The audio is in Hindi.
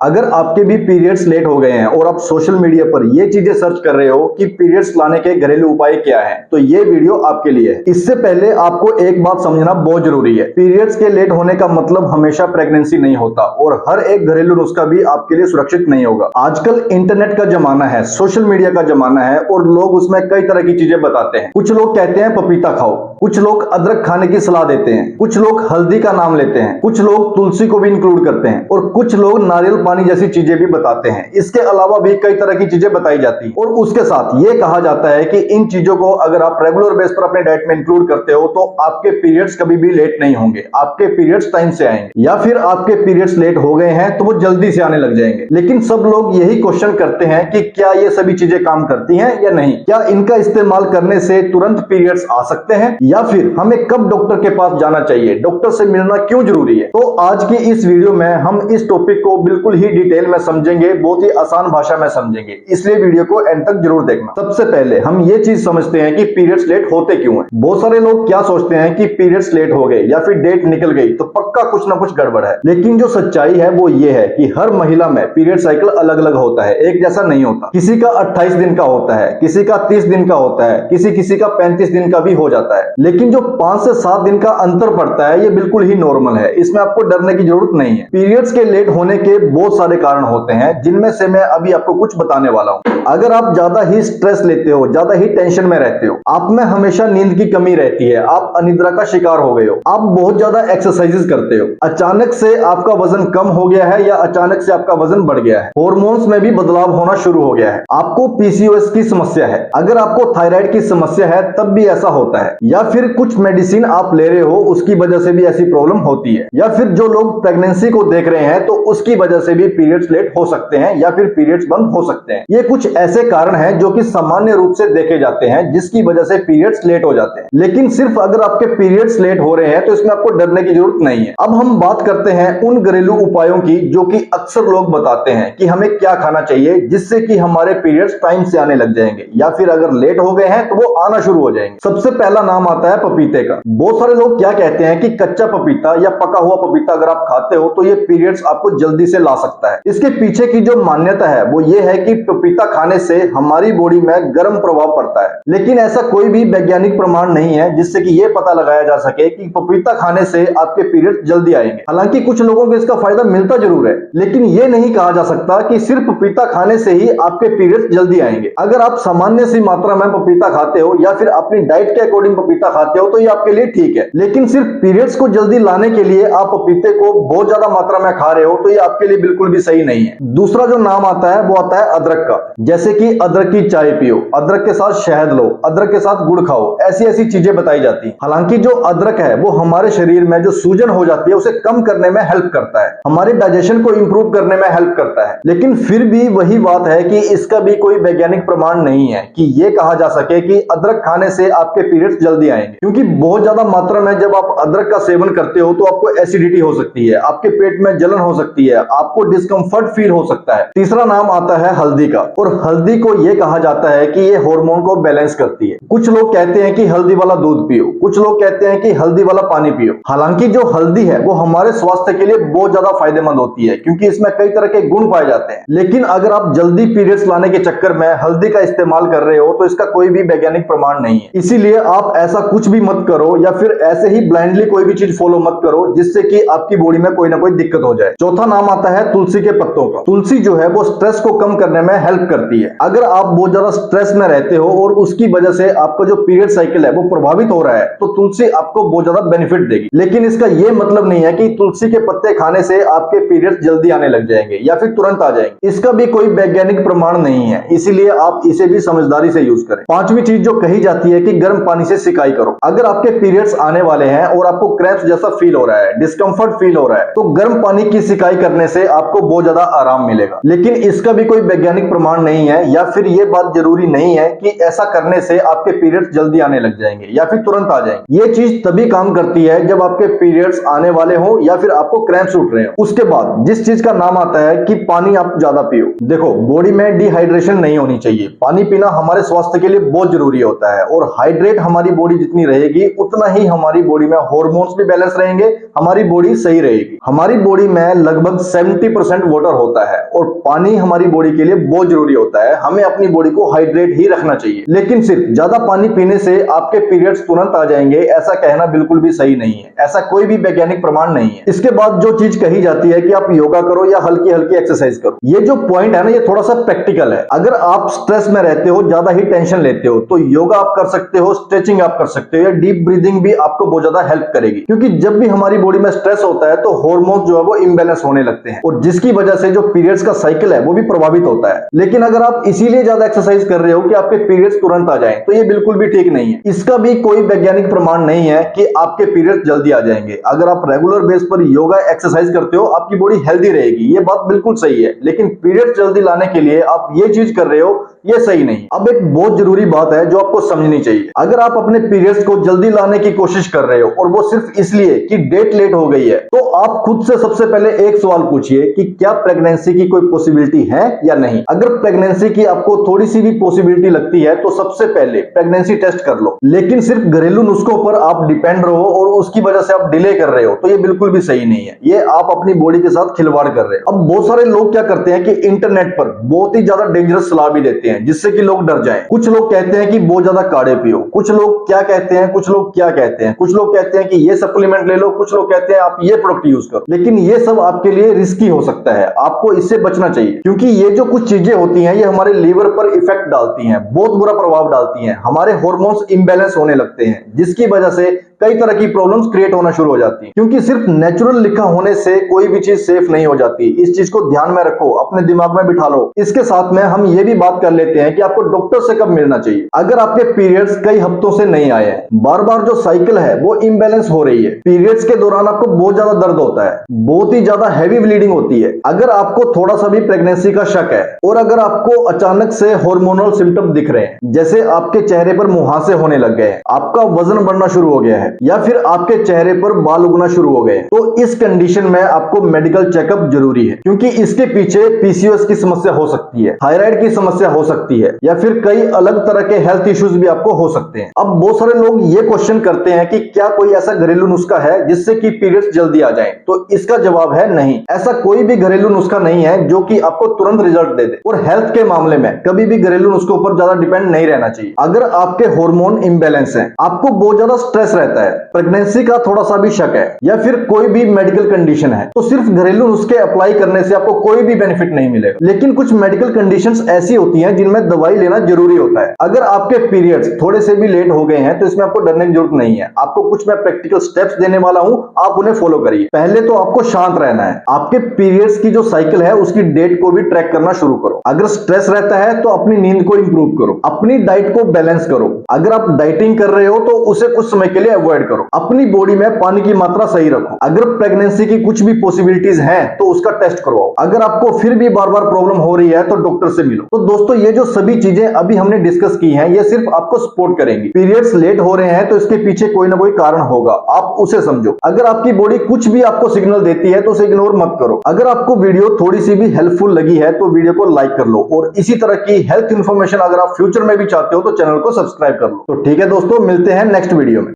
अगर आपके भी पीरियड्स लेट हो गए हैं और आप सोशल मीडिया पर ये चीजें सर्च कर रहे हो कि पीरियड्स लाने के घरेलू उपाय क्या हैं, तो ये वीडियो आपके लिए है। इससे पहले आपको एक बात समझना बहुत जरूरी है। पीरियड्स के लेट होने का मतलब हमेशा प्रेगनेंसी नहीं होता और हर एक घरेलू नुस्खा भी आपके लिए सुरक्षित नहीं होगा। आजकल इंटरनेट का जमाना है, सोशल मीडिया का जमाना है और लोग उसमें कई तरह की चीजें बताते हैं। कुछ लोग कहते हैं पपीता खाओ, कुछ लोग अदरक खाने की सलाह देते हैं, कुछ लोग हल्दी का नाम लेते हैं, कुछ लोग तुलसी को भी इंक्लूड करते हैं और कुछ लोग नारियल पानी जैसी चीजें भी बताते हैं। इसके अलावा भी कई तरह की चीजें बताई जाती हैं और उसके साथ ये कहा जाता है कि इन चीजों को अगर आप रेगुलर बेस पर अपने डाइट में इंक्लूड करते हो तो आपके पीरियड्स कभी भी लेट नहीं होंगे, आपके पीरियड्स टाइम से आएंगे। या फिर आपके पीरियड्स लेट हो गए हैं तो वो जल्दी से आने लग जाएंगे। लेकिन सब लोग यही क्वेश्चन करते हैं कि क्या ये सभी चीजें काम करती हैं या नहीं, क्या इनका इस्तेमाल करने से तुरंत पीरियड्स आ सकते हैं या फिर हमें कब डॉक्टर के पास जाना चाहिए, डॉक्टर से मिलना क्यों जरूरी है। तो आज की इस वीडियो में हम इस टॉपिक को बिल्कुल ही डिटेल में समझेंगे, बहुत ही आसान भाषा में समझेंगे, इसलिए वीडियो को एंड तक जरूर देखना। सबसे पहले हम ये चीज समझते हैं कि पीरियड्स लेट होते क्यों हैं। बहुत सारे लोग क्या सोचते हैं कि पीरियड्स लेट हो गए या फिर डेट निकल गई तो पक्का कुछ ना कुछ गड़बड़ है। लेकिन जो सच्चाई है वो ये है कि हर महिला में पीरियड साइकिल अलग अलग होता है, एक जैसा नहीं होता। किसी का 28 दिन का होता है, किसी का 30 दिन का होता है, किसी का 35 दिन का भी हो जाता है। लेकिन जो 5 से 7 दिन का अंतर पड़ता है ये बिल्कुल ही नॉर्मल है, इसमें आपको डरने की जरूरत नहीं है। पीरियड्स के लेट होने के बहुत सारे कारण होते हैं जिनमें से मैं अभी आपको कुछ बताने वाला हूं। अगर आप ज्यादा ही स्ट्रेस लेते हो, ज्यादा ही टेंशन में रहते हो, आप में हमेशा नींद की कमी रहती है, आप अनिद्रा का शिकार हो गए हो, आप बहुत ज्यादा एक्सरसाइजेस करते हो, अचानक से आपका वजन कम हो गया है या अचानक से आपका वजन बढ़ गया है, हार्मोन्स में भी बदलाव होना शुरू हो गया है, आपको पीसीओएस की समस्या है, अगर आपको थायराइड की समस्या है तब भी ऐसा होता है, या फिर कुछ मेडिसिन आप ले रहे हो उसकी वजह से भी ऐसी प्रॉब्लम होती है, या फिर जो लोग प्रेगनेंसी को देख रहे हैं तो उसकी वजह से भी पीरियड्स लेट हो सकते हैं या फिर पीरियड्स बंद हो सकते हैं। ये कुछ ऐसे कारण हैं जो कि सामान्य रूप से देखे जाते हैं जिसकी वजह से पीरियड्स लेट हो जाते हैं। लेकिन सिर्फ अगर आपके पीरियड्स लेट हो रहे हैं तो इसमें आपको डरने की जरूरत नहीं है। अब हम बात करते हैं उन घरेलू उपायों की जो कि अक्सर लोग बताते हैं कि हमें क्या खाना चाहिए जिससे कि हमारे पीरियड्स टाइम से आने लग जाएंगे या फिर अगर लेट हो गए हैं तो वो आना शुरू हो जाएंगे। सबसे पहला नाम आता है पपीते का। बहुत सारे लोग क्या कहते हैं कि कच्चा पपीता या पका हुआ पपीता अगर आप खाते हो तो ये पीरियड्स आपको जल्दी से ला सकता है। इसके पीछे की जो मान्यता है वो ये है कि पपीता खाने से हमारी बॉडी में गर्म प्रभाव पड़ता है। लेकिन ऐसा कोई भी वैज्ञानिक प्रमाण नहीं है जिससे कि ये पता लगाया जा सके कि पपीता खाने से आपके पीरियड्स जल्दी आएंगे। हालांकि कुछ लोगों को इसका फायदा मिलता जरूर है, लेकिन ये नहीं कहा जा सकता कि सिर्फ पपीता खाने से ही आपके पीरियड्स जल्दी आएंगे। अगर आप सामान्य सी मात्रा में पपीता खाते हो या फिर अपनी डाइट के अकॉर्डिंग पपीता खाते हो तो ये आपके लिए ठीक है, लेकिन सिर्फ पीरियड्स को जल्दी लाने के लिए आप पपीते को बहुत ज्यादा मात्रा में खा रहे हो तो ये आपके लिए बिल्कुल भी सही नहीं है। दूसरा जो नाम आता है वो आता है अदरक का। जैसे कि अदरक की चाय पियो, अदरक के साथ शहद लो, अदरक के साथ गुड़ खाओ, ऐसी ऐसी चीजें बताई जाती हैं। हालांकि जो अदरक है वो हमारे शरीर में जो सूजन हो जाती है उसे कम करने में हेल्प करता है, हमारे डाइजेशन को इंप्रूव करने में हेल्प करता है। लेकिन फिर भी वही बात है कि इसका भी कोई वैज्ञानिक प्रमाण नहीं है कि ये कहा जा सके कि अदरक खाने से आपके पीरियड्स जल्दी आएंगे, क्योंकि बहुत ज्यादा मात्रा में जब आप अदरक का सेवन करते हो तो आपको एसिडिटी हो सकती है, आपके पेट में जलन हो सकती है, आपको डिस्कंफर्ट फील हो सकता है। तीसरा नाम आता है हल्दी का, और हल्दी को यह कहा जाता है कि ये हार्मोन को बैलेंस करती है। कुछ लोग कहते हैं कि हल्दी वाला दूध पियो, कुछ लोग कहते हैं कि हल्दी वाला पानी पियो। हालांकि जो हल्दी है वो हमारे स्वास्थ्य के लिए बहुत ज्यादा फायदेमंद होती है क्योंकि इसमें कई तरह के गुण पाए जाते हैं। लेकिन अगर आप जल्दी पीरियड्स लाने के चक्कर में हल्दी का इस्तेमाल कर रहे हो तो इसका कोई भी वैज्ञानिक प्रमाण नहीं है। इसीलिए आप ऐसा कुछ भी मत करो या फिर ऐसे ही ब्लाइंडली कोई भी चीज फॉलो मत करो जिससे कि आपकी बॉडी में कोई ना कोई दिक्कत हो जाए। चौथा नाम आता है तुलसी के पत्तों का। तुलसी जो है वो स्ट्रेस को कम करने में हेल्प करती है। अगर आप बहुत ज्यादा स्ट्रेस में रहते हो और उसकी वजह से आपका जो पीरियड साइकिल है वो प्रभावित हो रहा है तो तुलसी आपको बहुत ज्यादा बेनिफिट देगी। लेकिन इसका ये मतलब नहीं है कि तुलसी के पत्ते खाने से आपके पीरियड्स जल्दी आने लग जाएंगे या फिर तुरंत आ जाएंगे। इसका भी कोई वैज्ञानिक प्रमाण नहीं है, इसीलिए आप इसे भी समझदारी से यूज करें। पांचवी चीज जो कही जाती है कि गर्म पानी से सिकाई करो। अगर आपके पीरियड्स आने वाले हैं और आपको क्रैम्प्स जैसा फील हो रहा है, डिस्कंफर्ट फील हो रहा है, तो गर्म पानी की सिकाई करने से आपको बहुत ज्यादा आराम मिलेगा। लेकिन इसका भी कोई वैज्ञानिक प्रमाण नहीं है या फिर ये बात जरूरी नहीं है कि ऐसा करने से आपके पीरियड्स जल्दी आने लग जाएंगे या फिर तुरंत आ जाएंगे। ये चीज तभी काम करती है जब आपके पीरियड्स आने वाले हो या फिर आपको क्रैम्प्स उठ रहे हो। उसके बाद जिस चीज का नाम आता है कि पानी आप ज्यादा पियो। देखो, बॉडी में डिहाइड्रेशन नहीं होनी चाहिए। पानी पीना हमारे स्वास्थ्य के लिए बहुत जरूरी होता है और हाइड्रेट हमारी बॉडी जितनी रहेगी उतना ही हमारी बॉडी में हार्मोन्स भी बैलेंस रहेंगे, हमारी बॉडी सही रहेगी। हमारी बॉडी में लगभग 70% वाटर होता है और पानी हमारी बॉडी के लिए बहुत जरूरी होता है। हमें अपनी बॉडी को हाइड्रेट ही रखना चाहिए, लेकिन सिर्फ ज्यादा पानी पीने से आपके पीरियड्स तुरंत आ जाएंगे ऐसा कहना बिल्कुल भी सही नहीं है। ऐसा कोई भी वैज्ञानिक प्रमाण नहीं है। इसके बाद जो चीज कही जाती है कि आप योगा करो या हल्की हल्की एक्सरसाइज करो, ये जो पॉइंट है ना, ये थोड़ा सा प्रैक्टिकल है। अगर आप स्ट्रेस में रहते हो, ज्यादा ही टेंशन लेते हो, तो योगा आप कर सकते हो, स्ट्रेचिंग आप कर सकते हो, या डीप ब्रीदिंग भी आपको बहुत ज्यादा हेल्प करेगी। क्योंकि जब भी हमारी बॉडी में स्ट्रेस होता है तो हार्मोन जो है वो इम्बैलेंस होने लगते हैं और जिसकी वजह से जो पीरियड्स का साइकिल है वो भी प्रभावित होता है। लेकिन अगर आप इसीलिए ज्यादा एक्सरसाइज कर रहे हो कि आपके पीरियड्स तुरंत आ जाएं, तो ये बिल्कुल भी ठीक नहीं है। इसका भी कोई वैज्ञानिक प्रमाण नहीं है कि आपके पीरियड्स जल्दी आ जाएंगे। अगर आप रेगुलर बेस पर योगा एक्सरसाइज करते हो, आपकी बॉडी हेल्दी रहेगी, ये बात बिल्कुल सही है। लेकिन पीरियड्स जल्दी लाने के लिए आप ये चीज कर रहे हो, ये सही नहीं। अब एक बहुत जरूरी बात है जो आपको समझनी चाहिए। अगर आप अपने पीरियड्स को जल्दी लाने की कोशिश कर रहे हो और वो सिर्फ इसलिए कि डेट लेट हो गई है, तो आप खुद से सबसे पहले एक सवाल पूछिए कि क्या प्रेगनेंसी की कोई पॉसिबिलिटी है या नहीं। अगर प्रेगनेंसी की आपको थोड़ी सी भी पॉसिबिलिटी लगती है तो सबसे पहले प्रेगनेंसी टेस्ट कर लो। लेकिन सिर्फ घरेलू नुस्खों पर आप डिपेंड रहो और उसकी वजह से आप डिले कर रहे हो, तो ये बिल्कुल भी सही नहीं है। ये आप अपनी बॉडी के साथ खिलवाड़ कर रहे हो। अब बहुत सारे लोग क्या करते हैं कि इंटरनेट पर बहुत ही ज्यादा डेंजरस सलाह भी देते हैं जिससे कि लोग डर जाएं। कुछ लोग कहते हैं कि बहुत ज्यादा काढ़े पियो, कुछ लोग क्या कहते हैं, कुछ लोग क्या कहते हैं, कुछ लोग कहते हैं कि ये सप्लीमेंट ले लो, कुछ लोग कहते हैं आप ये प्रोडक्ट यूज करो। लेकिन ये सब आपके लिए रिस्की हो सकता है, आपको इससे बचना चाहिए। क्योंकि ये जो कुछ चीजें होती हैं ये हमारे लीवर पर इफेक्ट डालती हैं, बहुत बुरा प्रभाव डालती हैं। हमारे हार्मोन्स इम्बैलेंस होने लगते हैं जिसकी वजह से कई तरह की प्रॉब्लम्स क्रिएट होना शुरू हो जाती हैं। क्योंकि सिर्फ नेचुरल लिखा होने से कोई भी चीज सेफ नहीं हो जाती। इस चीज को ध्यान में रखो, अपने दिमाग में बिठा लो। इसके साथ में हम ये भी बात कर लेते हैं कि आपको डॉक्टर से कब मिलना चाहिए। अगर आपके पीरियड्स कई हफ्तों से नहीं आए, बार बार जो साइकिल है वो इम्बैलेंस हो रही है, पीरियड्स के दौरान आपको बहुत ज्यादा दर्द होता है, बहुत ही ज्यादा हैवी ब्लीडिंग होती है, अगर आपको थोड़ा सा भी प्रेगनेंसी का शक है, और अगर आपको अचानक से हार्मोनल सिम्टम दिख रहे हैं, जैसे आपके चेहरे पर मुहासे होने लग गए हैं, आपका वजन बढ़ना शुरू हो गया है, या फिर आपके चेहरे पर बाल उगना शुरू हो गए, तो इस कंडीशन में आपको मेडिकल चेकअप जरूरी है। क्योंकि इसके पीछे पीसीओएस की समस्या हो सकती है, थायराइड की समस्या हो सकती है, या फिर कई अलग तरह के हेल्थ इश्यूज भी आपको हो सकते हैं। अब बहुत सारे लोग ये क्वेश्चन करते हैं कि क्या कोई ऐसा घरेलू नुस्खा है जिससे कि पीरियड्स जल्दी आ जाएं? तो इसका जवाब है नहीं। ऐसा कोई भी घरेलू नुस्खा नहीं है जो कि आपको तुरंत रिजल्ट दे दे। और हेल्थ के मामले में कभी भी घरेलू नुस्खों पर ज्यादा डिपेंड नहीं रहना चाहिए। अगर आपके हार्मोन इम्बैलेंस है, आपको बहुत ज्यादा स्ट्रेस रहता है, प्रेगनेंसी का थोड़ा सा भी शक है, या फिर कोई भी मेडिकल कंडीशन है, तो सिर्फ घरेलू नुस्खे अप्लाई करने से आपको कोई भी बेनिफिट नहीं मिलेगा। लेकिन कुछ मेडिकल कंडीशंस ऐसी होती हैं जिनमें दवाई लेना जरूरी होता है। अगर आपके पीरियड्स थोड़े से भी लेट हो गए हैं तो इसमें आपको डरने की जरूरत नहीं है। आपको कुछ मैं प्रैक्टिकल स्टेप्स देने वाला हूं, आप उन्हें फॉलो करिए। पहले तो आपको शांत रहना है। आपके पीरियड्स की जो साइकिल है उसकी डेट को भी ट्रैक करना शुरू करो। अगर स्ट्रेस रहता है तो अपनी नींद को इंप्रूव करो, अपनी डाइट को बैलेंस करो। अगर आप डाइटिंग कर रहे हो तो उसे कुछ समय के लिए अवॉइड करो। अपनी बॉडी में पानी की मात्रा सही रखो। अगर प्रेगनेंसी की कुछ भी पॉसिबिलिटीज हैं तो उसका टेस्ट करवाओ। अगर आपको फिर भी बार बार प्रॉब्लम हो रही है तो डॉक्टर से मिलो। तो दोस्तों, ये जो सभी चीजें अभी हमने डिस्कस की हैं ये सिर्फ आपको सपोर्ट करेंगी। पीरियड्स लेट हो रहे हैं तो इसके पीछे कोई ना कोई कारण होगा, आप उसे समझो। अगर आपकी बॉडी कुछ भी आपको सिग्नल देती है तो उसे इग्नोर मत करो। अगर आपको वीडियो थोड़ी सी भी हेल्पफुल लगी है तो वीडियो को लाइक कर लो, और इसी तरह की हेल्थ इंफॉर्मेशन अगर आप फ्यूचर में भी चाहते हो तो चैनल को सब्सक्राइब कर लो। तो ठीक है दोस्तों, मिलते हैं नेक्स्ट वीडियो में।